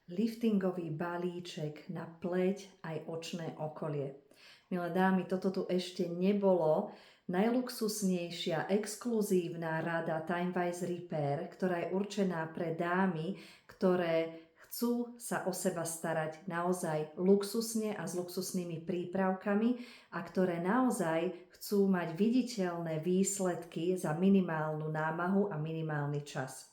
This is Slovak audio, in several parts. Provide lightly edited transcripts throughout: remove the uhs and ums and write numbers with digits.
Liftingový balíček na pleť aj očné okolie. Milé dámy, toto tu ešte nebolo. Najluxusnejšia, exkluzívna rada Timewise Repair, ktorá je určená pre dámy, ktoré chcú sa o seba starať naozaj luxusne a s luxusnými prípravkami a ktoré naozaj chcú mať viditeľné výsledky za minimálnu námahu a minimálny čas.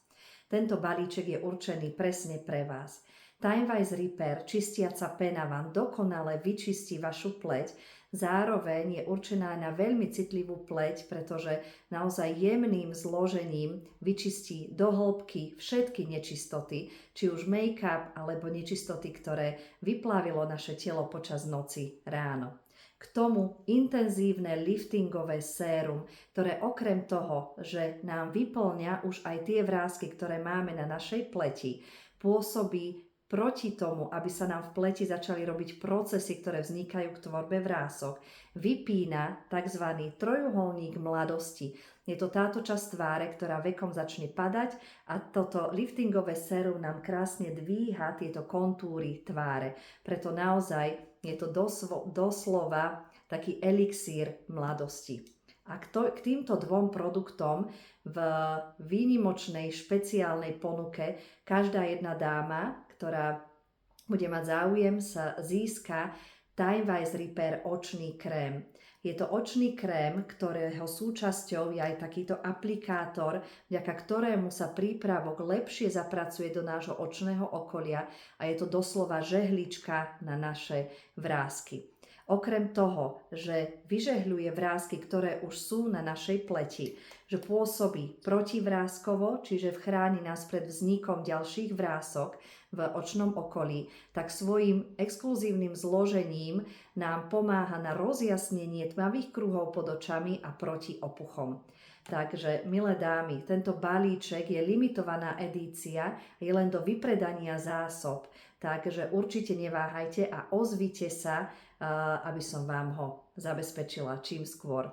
Tento balíček je určený presne pre vás. Timewise Repair, čistiaca pena vám dokonale vyčistí vašu pleť, zároveň je určená na veľmi citlivú pleť, pretože naozaj jemným zložením vyčistí do hĺbky všetky nečistoty, či už make-up alebo nečistoty, ktoré vyplávilo naše telo počas noci ráno. K tomu intenzívne liftingové sérum, ktoré okrem toho, že nám vyplňa už aj tie vrásky, ktoré máme na našej pleti, pôsobí proti tomu, aby sa nám v pleti začali robiť procesy, ktoré vznikajú k tvorbe vrások, vypína tzv. Trojuholník mladosti. Je to táto časť tváre, ktorá vekom začne padať a toto liftingové sérum nám krásne dvíha tieto kontúry tváre. Preto naozaj je to doslova taký elixír mladosti. A k týmto dvom produktom v výnimočnej špeciálnej ponuke každá jedna dáma, ktorá bude mať záujem, sa získa Timewise Repair očný krém. Je to očný krém, ktorého súčasťou je aj takýto aplikátor, vďaka ktorému sa prípravok lepšie zapracuje do nášho očného okolia a je to doslova žehlička na naše vrásky. Okrem toho, že vyžehľuje vrásky, ktoré už sú na našej pleti, že pôsobí protivrázkovo, čiže chráni nás pred vznikom ďalších vrások v očnom okolí, tak svojím exkluzívnym zložením nám pomáha na rozjasnenie tmavých kruhov pod očami a proti opuchom. Takže, milé dámy, tento balíček je limitovaná edícia, je len do vypredania zásob, takže určite neváhajte a ozvite sa, aby som vám ho zabezpečila čím skôr.